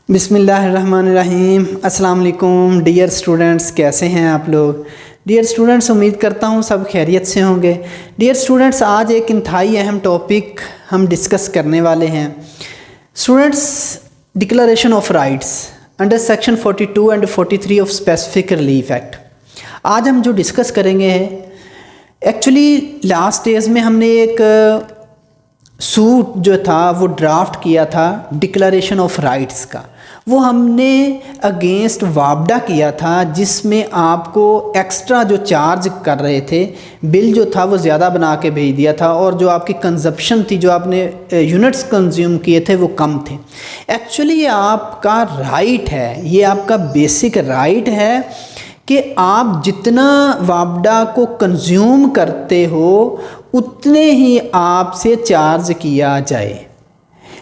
बिस्मिल्लाहिर्रहमानिर्रहीम। अस्सलाम वालेकुम डियर स्टूडेंट्स, कैसे हैं आप लोग। डियर स्टूडेंट्स, उम्मीद करता हूँ सब खैरियत से होंगे। डियर स्टूडेंट्स, आज एक इंतहाई अहम टॉपिक हम डिस्कस करने वाले हैं। Students, declaration of rights under section 42 and 43 of specific relief act. आज हम जो डिस्कस करेंगे एक्चुअली लास्ट डेज में हमने एक सूट जो था वो ड्राफ्ट किया था डिक्लेरेशन ऑफ राइट्स का। वो हमने अगेंस्ट वापडा किया था, जिसमें आपको एक्स्ट्रा जो चार्ज कर रहे थे, बिल जो था वो ज़्यादा बना के भेज दिया था, और जो आपकी कंजप्शन थी, जो आपने यूनिट्स कंज्यूम किए थे, वो कम थे। एक्चुअली ये आपका राइट है, ये आपका बेसिक राइट है कि आप जितना वापडा को कंज्यूम करते हो उतने ही आपसे चार्ज किया जाए।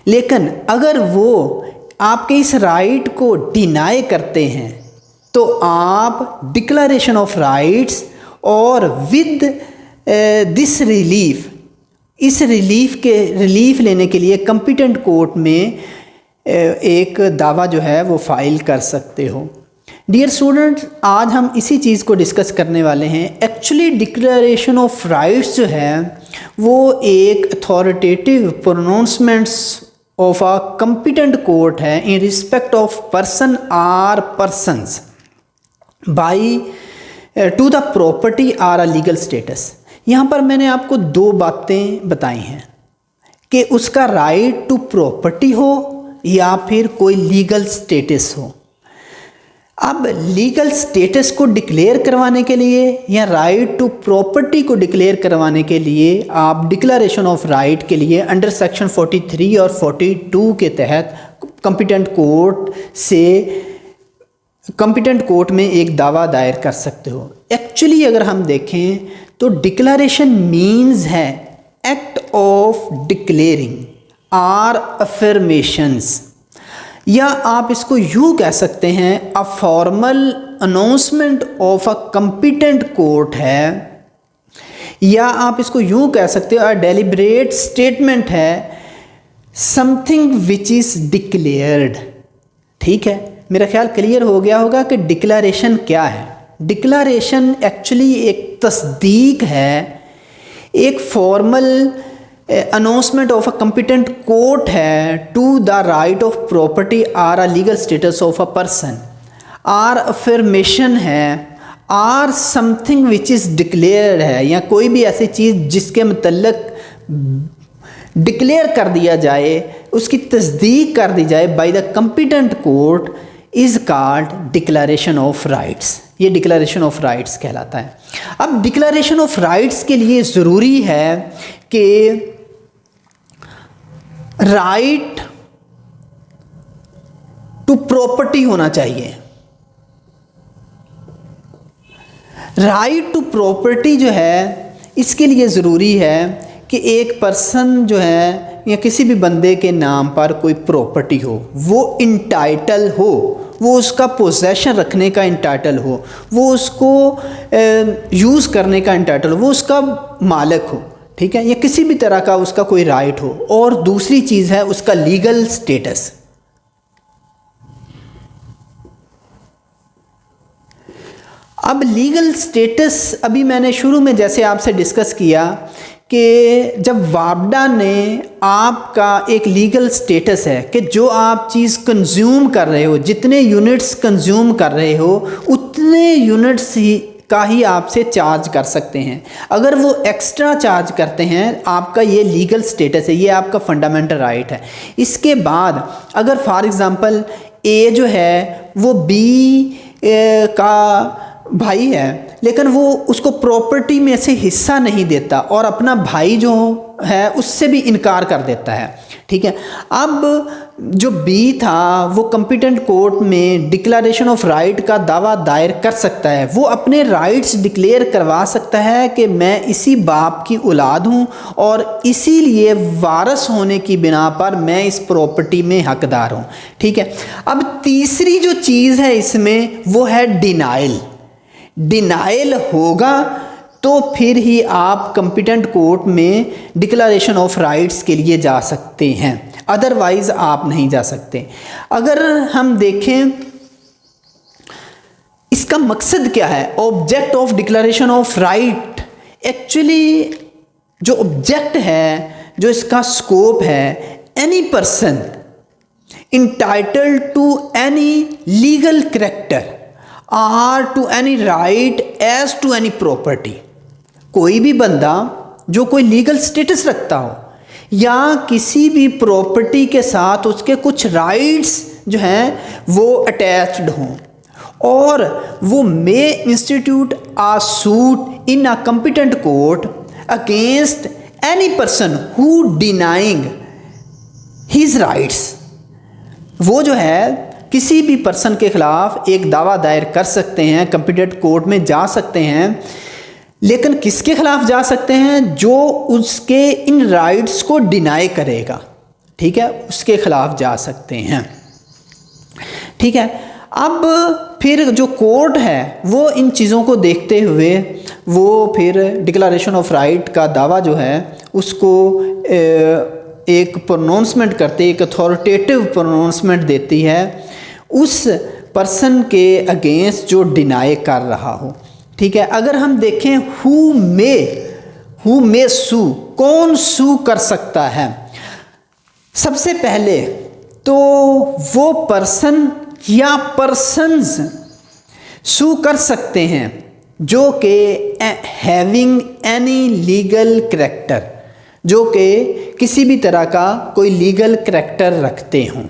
लेकिन अगर वो आपके इस राइट को डिनाई करते हैं तो आप डिक्लेरेशन ऑफ राइट्स और विद दिस रिलीफ, इस रिलीफ लेने के लिए कॉम्पिटेंट कोर्ट में एक दावा जो है वो फाइल कर सकते हो। डियर स्टूडेंट्स, आज हम इसी चीज़ को डिस्कस करने वाले हैं। एक्चुअली डिक्लेरेशन ऑफ राइट्स जो है वो एक authoritative pronouncements of a competent court है in respect of person or persons by to the property or a legal status. यहाँ पर मैंने आपको दो बातें बताई हैं कि उसका राइट टू प्रॉपर्टी हो या फिर कोई लीगल स्टेटस हो। अब लीगल स्टेटस को डिक्लेयर करवाने के लिए या राइट टू प्रॉपर्टी को डिक्लेयर करवाने के लिए आप डिक्लेरेशन ऑफ राइट के लिए अंडर सेक्शन 43 और 42 के तहत कॉम्पिटेंट कोर्ट में एक दावा दायर कर सकते हो। एक्चुअली अगर हम देखें तो डिक्लेरेशन मीन्स है act of declaring or affirmations, या आप इसको यूँ कह सकते हैं a formal announcement of a competent court है, या आप इसको यूँ कह सकते हो अ डेलिब्रेट स्टेटमेंट है समथिंग विच इज़ डिक्लेयर्ड। ठीक है, मेरा ख्याल क्लियर हो गया होगा कि डिक्लेरेशन क्या है। डिक्लेरेशन एक्चुअली एक तस्दीक है, एक formal announcement of a competent court है to the right of property or a legal status of a person, or affirmation है, or something which is declared है, या कोई भी ऐसी चीज़ जिसके मतलब डिक्लेयर कर दिया जाए, उसकी तस्दीक कर दी जाए by the competent court is called declaration of rights. ये डिक्लेरेशन ऑफ राइट्स कहलाता है। अब डिक्लेरेशन ऑफ राइट्स के लिए ज़रूरी है कि राइट टू प्रॉपर्टी होना चाहिए। राइट टू प्रॉपर्टी जो है, इसके लिए ज़रूरी है कि एक पर्सन जो है या किसी भी बंदे के नाम पर कोई प्रॉपर्टी हो, वो इंटाइटल हो, वो उसका पोजेशन रखने का इंटाइटल हो, वो उसको यूज़ करने का इंटाइटल हो, वो उसका मालिक हो। ठीक है, या किसी भी तरह का उसका कोई राइट हो। और दूसरी चीज़ है उसका लीगल स्टेटस। अब लीगल स्टेटस, अभी मैंने शुरू में जैसे आपसे डिस्कस किया कि जब वापडा ने आपका एक लीगल स्टेटस है कि जो आप चीज़ कंज्यूम कर रहे हो, जितने यूनिट्स कंज्यूम कर रहे हो उतने यूनिट्स ही का ही आपसे चार्ज कर सकते हैं। अगर वो एक्स्ट्रा चार्ज करते हैं, आपका ये लीगल स्टेटस है, ये आपका फंडामेंटल राइट है। इसके बाद अगर फॉर एग्ज़ाम्पल ए जो है वो बी का भाई है, लेकिन वो उसको प्रॉपर्टी में से हिस्सा नहीं देता और अपना भाई जो है उससे भी इनकार कर देता है। ठीक है, अब जो बी था वो कॉम्पिटेंट कोर्ट में डिक्लेरेशन ऑफ राइट का दावा दायर कर सकता है। वो अपने राइट्स डिक्लेयर करवा सकता है कि मैं इसी बाप की औलाद हूँ और इसीलिए वारस होने की बिना पर मैं इस प्रॉपर्टी में हकदार हूँ। ठीक है, अब तीसरी जो चीज़ है इसमें वो है डिनाइल। डिनाइल होगा तो फिर ही आप कॉम्पिटेंट कोर्ट में डिक्लेरेशन ऑफ राइट्स के लिए जा सकते हैं। अदरवाइज आप नहीं जा सकते। अगर हम देखें इसका मकसद क्या है, object of declaration of right, actually जो ऑब्जेक्ट है, जो इसका स्कोप है, any person entitled to any legal character or to any right as to any property, कोई भी बंदा जो कोई लीगल स्टेटस रखता हो या किसी भी प्रॉपर्टी के साथ उसके कुछ राइट्स जो हैं वो अटैच्ड हों, और वो may institute a suit in a competent court against any person who denying his rights. वो जो है किसी भी पर्सन के खिलाफ एक दावा दायर कर सकते हैं, कॉम्पिटेंट कोर्ट में जा सकते हैं, लेकिन किसके खिलाफ जा सकते हैं, जो उसके इन राइट्स को डिनाई करेगा, ठीक है, उसके खिलाफ जा सकते हैं, ठीक है। अब फिर जो कोर्ट है वो इन चीज़ों को देखते हुए वो फिर डिक्लेरेशन ऑफ राइट का दावा जो है उसको एक प्रोनाउंसमेंट करती है, एक अथॉरिटेटिव प्रोनाउंसमेंट देती है उस पर्सन के अगेंस्ट जो डिनाई कर रहा हो, ठीक है। अगर हम देखें हु मे सू, कौन सू कर सकता है, सबसे पहले तो वो पर्सन या पर्सन्स सू कर सकते हैं जो कि हैविंग एनी लीगल कैरेक्टर, जो कि किसी भी तरह का कोई लीगल कैरेक्टर रखते हों,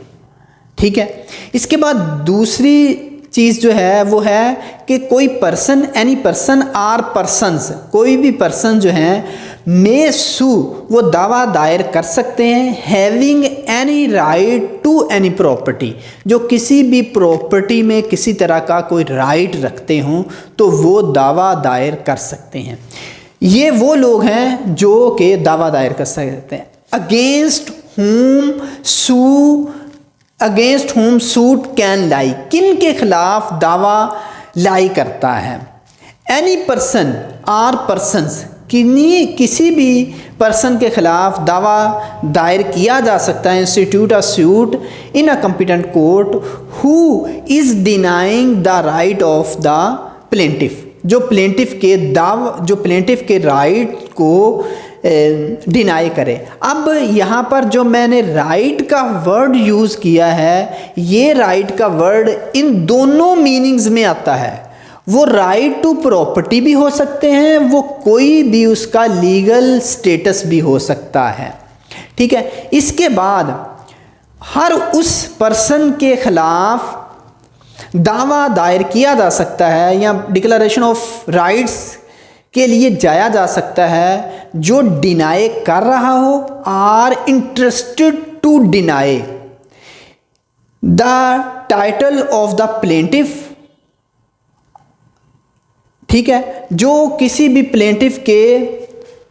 ठीक है। इसके बाद दूसरी चीज़ जो है वो है कि कोई person, any person or persons, कोई भी पर्सन जो है मे सू, वो दावा दायर कर सकते हैं having any right to any property, जो किसी भी प्रॉपर्टी में किसी तरह का कोई राइट रखते हों तो वो दावा दायर कर सकते हैं। ये वो लोग हैं जो कि दावा दायर कर सकते हैं। Against whom suit can lie, किन के खिलाफ दावा लाई करता है, एनी पर्सन आर पर्सन्स, किसी भी पर्सन के खिलाफ दावा दायर किया जा सकता है, institute a suit in a competent court who is denying the right of the plaintiff, जो प्लेंटिफ के राइट को डिनाई करे। अब यहाँ पर जो मैंने राइट का वर्ड यूज़ किया है, ये राइट का वर्ड इन दोनों मीनिंग्स में आता है। वो राइट टू प्रॉपर्टी भी हो सकते हैं, वो कोई भी उसका लीगल स्टेटस भी हो सकता है, ठीक है। इसके बाद हर उस पर्सन के खिलाफ दावा दायर किया जा सकता है या डिक्लेरेशन ऑफ राइट्स के लिए जाया जा सकता है जो डिनाई कर रहा हो or interested to deny the title of the plaintiff, ठीक है, जो किसी भी प्लेंटिफ के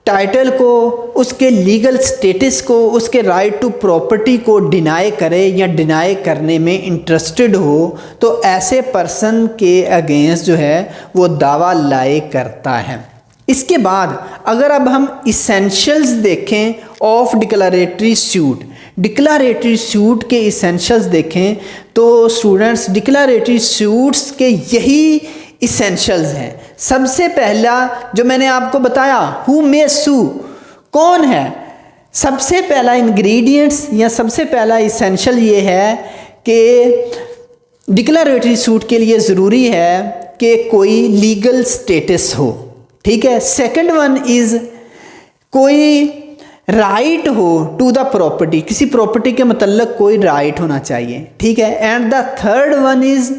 टाइटल को, उसके लीगल स्टेटस को, उसके राइट टू प्रॉपर्टी को डिनाई करे या डिनाई करने में इंटरेस्टेड हो, तो ऐसे पर्सन के अगेंस्ट जो है वो दावा लाए करता है। इसके बाद अगर अब हम इसेंशियल्स देखें of declaratory suit, declaratory suit के इसेंशियल्स देखें तो स्टूडेंट्स डिक्लेरेटरी सूट्स के यही इसेंशियल्स हैं। सबसे पहला जो मैंने आपको बताया हु मे सू, कौन है, सबसे पहला इंग्रेडिएंट्स या सबसे पहला इसेंशियल ये है कि डिक्लेरेटरी सूट के लिए ज़रूरी है कि कोई लीगल स्टेटस हो, ठीक है। सेकंड वन इज़ कोई राइट हो टू द प्रॉपर्टी, किसी प्रॉपर्टी के मतलब कोई राइट होना चाहिए, ठीक है। And the third one is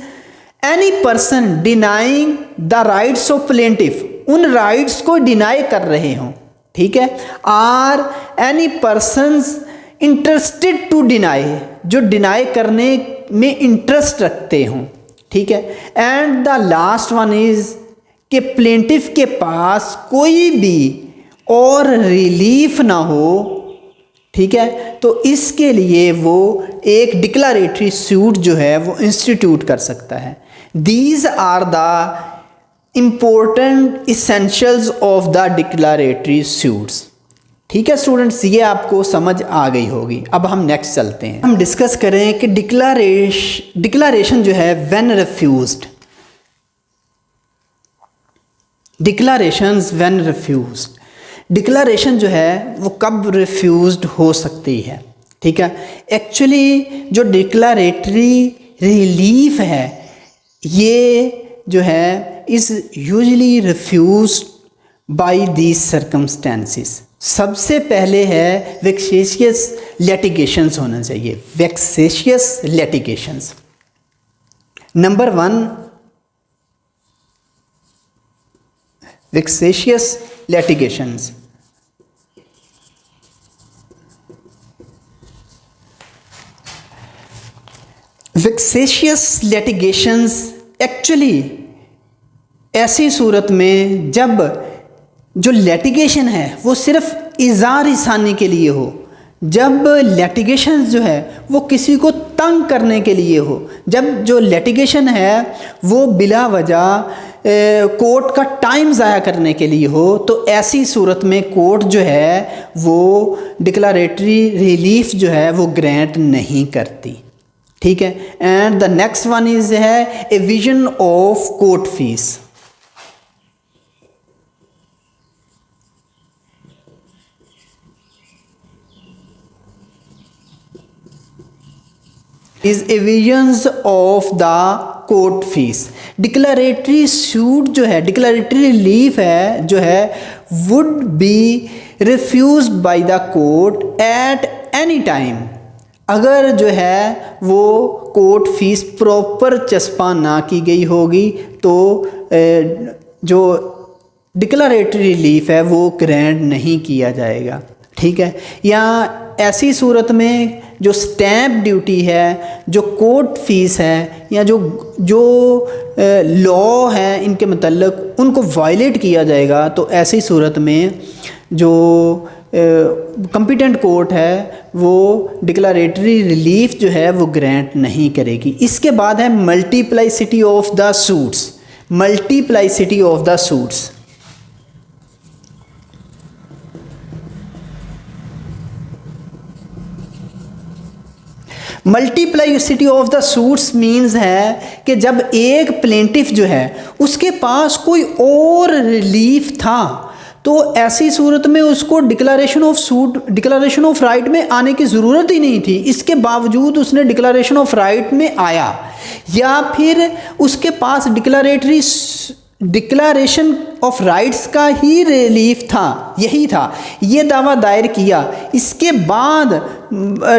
any person denying the rights of plaintiff, उन राइट्स को डिनाई कर रहे हों, ठीक है। Or any persons interested to deny, जो डिनाई करने में इंटरेस्ट रखते हों, ठीक है। And the last one is कि प्लेंटिफ के पास कोई भी और रिलीफ ना हो, ठीक है, तो इसके लिए वो एक डिक्लेरेटरी सूट जो है वो इंस्टीट्यूट कर सकता है। These are the important essentials of the declaratory suits, ठीक है स्टूडेंट्स, ये आपको समझ आ गई होगी। अब हम नेक्स्ट चलते हैं, हम डिस्कस करें कि डिक्लारेशन जो है when refused, declarations when refused, declaration जो है वो कब रिफ्यूज्ड हो सकती है। ठीक है, एक्चुअली जो डिक्लारेटरी रिलीफ है ये जो है is usually refused by these circumstances. सबसे पहले है वेक्सेशियस लिटिगेशंस होना चाहिए, vexatious litigations. Number 1 vexatious litigations. Vexatious litigations actually ऐसी सूरत में जब जो लिटिगेशन है वो सिर्फ इज़ार इसानी के लिए हो, जब लिटिगेशन जो है वो किसी को तंग करने के लिए हो, जब जो लिटिगेशन है वो बिला वजह कोर्ट का टाइम ज़ाया करने के लिए हो, तो ऐसी सूरत में कोर्ट जो है वो डिक्लारेटरी रिलीफ जो है वो ग्रांट नहीं करती। ठीक है, and the next one is है evasion of court fees. Is evasions of the court fees. Declaratory suit जो है, डिक्लेरेटरी रिलीफ है जो है would be refused by the court at any time, अगर जो है वो कोर्ट फीस प्रॉपर चस्पा ना की गई होगी तो जो डिक्लेरेटरी रिलीफ है वो ग्रांट नहीं किया जाएगा। ठीक है, या ऐसी सूरत में जो स्टैंप ड्यूटी है, जो कोर्ट फीस है, या जो लॉ है इनके मतलब उनको वायलेट किया जाएगा, तो ऐसी सूरत में जो कॉम्पिटेंट कोर्ट है वो डिक्लेरेटरी रिलीफ जो है वो ग्रांट नहीं करेगी। इसके बाद है multiplicity of the suits. Multiplicity of the suits, multiplicity of the suits means है कि जब एक प्लेंटिफ जो है उसके पास कोई और रिलीफ था तो ऐसी सूरत में उसको declaration of suit, declaration of right में आने की ज़रूरत ही नहीं थी, इसके बावजूद उसने डिक्लेरेशन ऑफ राइट में आया, या फिर उसके पास डिक्लेरेशन ऑफ राइट्स का ही रिलीफ था, यही था, ये दावा दायर किया। इसके बाद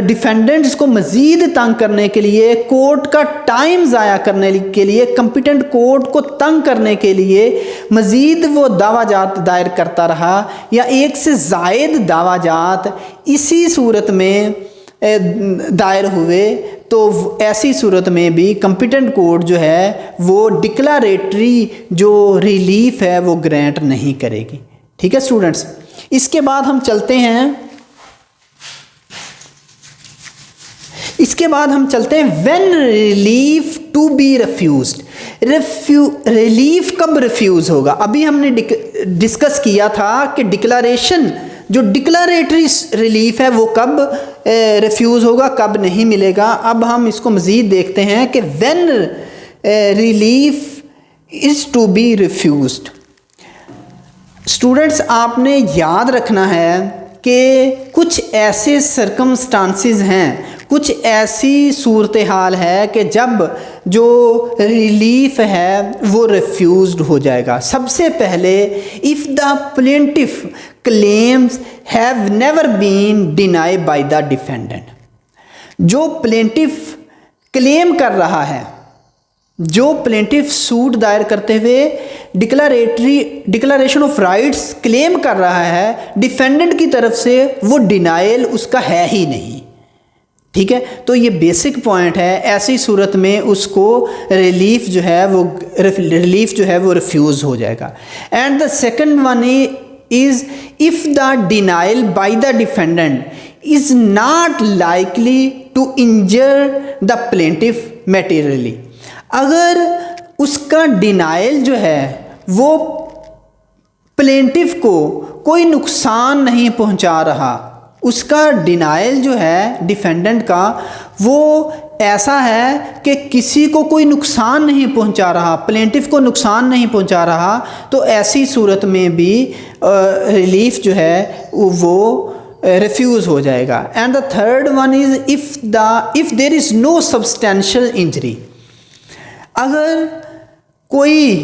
डिफेंडेंट्स को मज़ीद तंग करने के लिए, कोर्ट का टाइम ज़ाया करने के लिए, कॉम्पिटेंट कोर्ट को तंग करने के लिए मज़ीद वो दावाजात दायर करता रहा, या एक से ज़ायद दावाजात इसी सूरत में दायर हुए, तो ऐसी सूरत में भी कॉम्पिटेंट कोर्ट जो है वो डिक्लेरेटरी जो रिलीफ है वो ग्रांट नहीं करेगी। ठीक है स्टूडेंट्स, इसके बाद हम चलते हैं when relief to be refused. Relief कब रिफ्यूज होगा? अभी हमने डिस्कस किया था कि डिक्लेरेशन जो डिक्लेरेटरी रिलीफ है वो कब रिफ्यूज़ होगा, कब नहीं मिलेगा। अब हम इसको मज़ीद देखते हैं कि when relief is to be refused. Students, आपने याद रखना है कि कुछ ऐसे सर्कमस्टांसिस हैं, कुछ ऐसी सूरत हाल है कि जब जो रिलीफ है वो रिफ्यूज्ड हो जाएगा। सबसे पहले, if the plaintiff claims have never been denied by the defendant. जो प्लेंटिफ क्लेम कर रहा है, जो प्लेंटिफ सूट दायर करते हुए डिक्लेरेशन ऑफ राइट्स क्लेम कर रहा है डिफेंडेंट की तरफ से, वो डिनाइल उसका है ही नहीं। ठीक है, तो ये बेसिक पॉइंट है। ऐसी सूरत में उसको रिलीफ जो है वो रिफ्यूज़ हो जाएगा। And the second one is if the denial by the defendant is not likely to injure the plaintiff materially. अगर उसका डिनाइल जो है वो प्लेंटिफ को कोई नुकसान नहीं पहुंचा रहा, उसका डिनाइल जो है डिफेंडेंट का वो ऐसा है कि किसी को कोई नुकसान नहीं पहुंचा रहा, प्लेंटिफ को नुकसान नहीं पहुंचा रहा, तो ऐसी सूरत में भी रिलीफ जो है वो रिफ्यूज़ हो जाएगा। And the third one is if there is no substantial injury, अगर कोई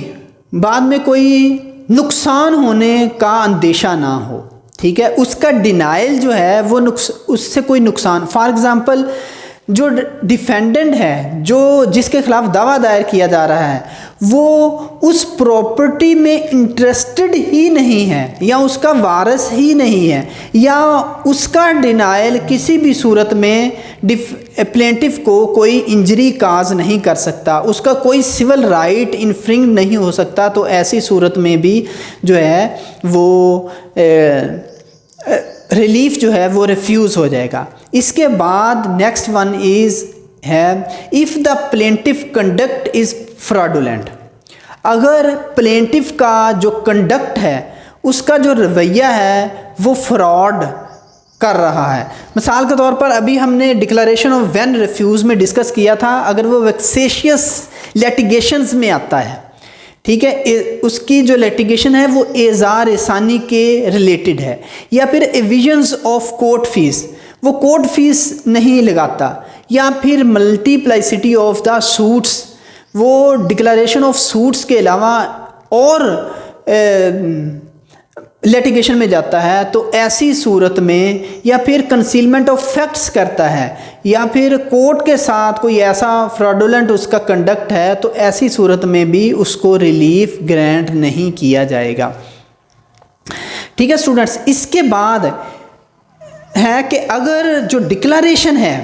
बाद में कोई नुकसान होने का अंदेशा ना हो, ठीक है, उसका डिनाइल जो है वो उससे कोई नुकसान, फॉर एग्ज़ाम्पल जो डिफेंडेंट है, जो जिसके खिलाफ दावा दायर किया जा रहा है, वो उस प्रॉपर्टी में इंटरेस्टेड ही नहीं है या उसका वारिस ही नहीं है, या उसका डिनाइल किसी भी सूरत में प्लेंटिफ को कोई इंजरी काज नहीं कर सकता, उसका कोई सिविल राइट इन्फ्रिंग नहीं हो सकता, तो ऐसी सूरत में भी जो है वो रिलीफ जो है वो रिफ्यूज़ हो जाएगा। इसके बाद नेक्स्ट वन इज़ है if the plaintiff conduct is fraudulent, अगर प्लेंटिफ का जो कंडक्ट है, उसका जो रवैया है वो फ्रॉड कर रहा है। मिसाल के तौर पर अभी हमने डिक्लेरेशन ऑफ व्हेन रिफ्यूज़ में डिस्कस किया था, अगर वो वेक्सेशियस लिटिगेशंस में आता है, ठीक है, उसकी जो लिटिगेशन है वो एजार एसानी के रिलेटेड है, या फिर एविजन्स ऑफ कोर्ट फीस, वो कोर्ट फीस नहीं लगाता, या फिर मल्टीप्लाइसिटी ऑफ द सूट्स, वो डिक्लेरेशन ऑफ सूट्स के अलावा और लिटिगेशन में जाता है, तो ऐसी सूरत में, या फिर कंसीलमेंट ऑफ फैक्ट्स करता है, या फिर कोर्ट के साथ कोई ऐसा फ्रॉडुलेंट उसका कंडक्ट है, तो ऐसी सूरत में भी उसको रिलीफ ग्रांट नहीं किया जाएगा। ठीक है स्टूडेंट्स, इसके बाद है कि अगर जो डिक्लेरेशन है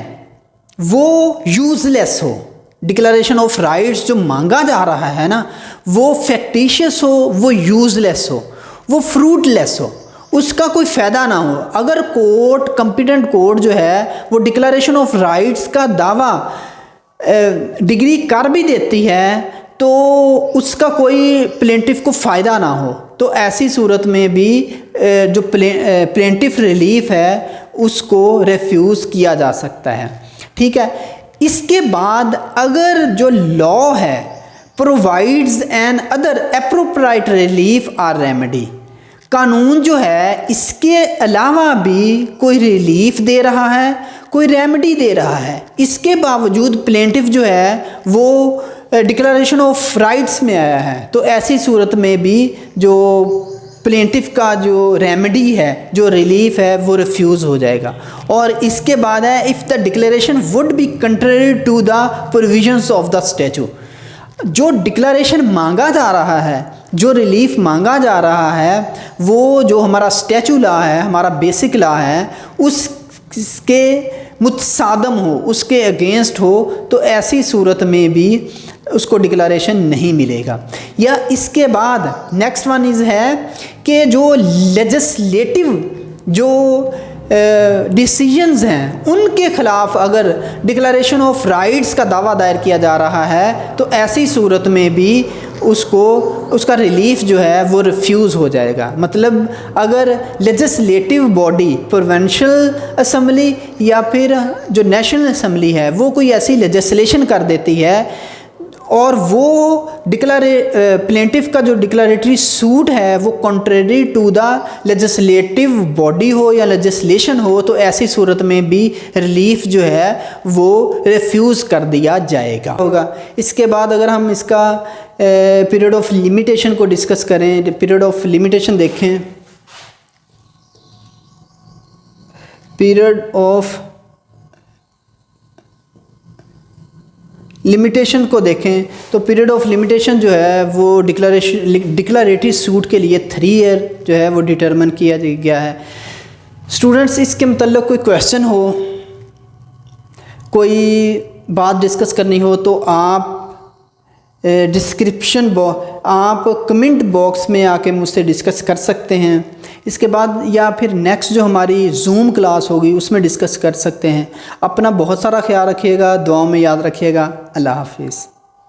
वो यूजलेस हो, डिक्लेरेशन ऑफ राइट्स जो मांगा जा रहा है ना, वो फैक्टिशियस हो, वो यूजलेस हो, वो फ्रूटलेस हो, उसका कोई फ़ायदा ना हो, अगर कोर्ट कंपिटेंट कोर्ट जो है वो डिक्लेरेशन ऑफ राइट्स का दावा डिग्री कर भी देती है, तो उसका कोई प्लेंटिफ को फ़ायदा ना हो, तो ऐसी सूरत में भी जो प्लेंटिफ रिलीफ है उसको रिफ्यूज़ किया जा सकता है। ठीक है, इसके बाद अगर जो लॉ है provides an other appropriate relief or remedy, कानून जो है इसके अलावा भी कोई रिलीफ दे रहा है, कोई रेमेडी दे रहा है, इसके बावजूद प्लेंटिफ जो है वो डिक्लेरेशन ऑफ राइट्स में आया है, तो ऐसी सूरत में भी जो प्लेंटिफ का जो रेमेडी है, जो रिलीफ है, वो रिफ्यूज़ हो जाएगा। और इसके बाद है if the declaration would be contrary to the provisions of the statute, जो डिक्लेरेशन मांगा जा रहा है, जो रिलीफ मांगा जा रहा है, वो जो हमारा स्टैचू लॉ है, हमारा बेसिक लॉ है, उसके मुतसादम हो, उसके अगेंस्ट हो, तो ऐसी सूरत में भी उसको डिक्लेरेशन नहीं मिलेगा। या इसके बाद नेक्स्ट वन इज़ है कि जो लेजिस्लेटिव जो डिसीजंस हैं उनके ख़िलाफ़ अगर डिक्लेरेशन ऑफ राइट्स का दावा दायर किया जा रहा है, तो ऐसी सूरत में भी उसको उसका रिलीफ जो है वो रिफ्यूज़ हो जाएगा। मतलब अगर लेजिस्लेटिव बॉडी प्रोविंशियल असम्बली या फिर जो नेशनल असम्बली है वो कोई ऐसी लेजिस्लेशन कर देती है और वो प्लेंटिफ का जो डिक्लेरेटरी सूट है वो contrary to the legislative body हो या लेजिस्लेशन हो, तो ऐसी सूरत में भी रिलीफ जो है वो रिफ्यूज़ कर दिया जाएगा होगा। इसके बाद अगर हम इसका पीरियड ऑफ लिमिटेशन को डिस्कस करें, पीरियड ऑफ लिमिटेशन देखें, पीरियड ऑफ लिमिटेशन को देखें तो पीरियड ऑफ लिमिटेशन जो है वो डिक्लेरेटरी सूट के लिए 3 ईयर जो है वो डिटरमिन किया गया है। स्टूडेंट्स, इसके मतलब कोई क्वेश्चन हो, कोई बात डिस्कस करनी हो, तो आप आप कमेंट बॉक्स में आके मुझसे डिस्कस कर सकते हैं। इसके बाद या फिर नेक्स्ट जो हमारी जूम क्लास होगी उसमें डिस्कस कर सकते हैं। अपना बहुत सारा ख्याल रखिएगा, दुआओं में याद रखिएगा। अल्लाह हाफिज़।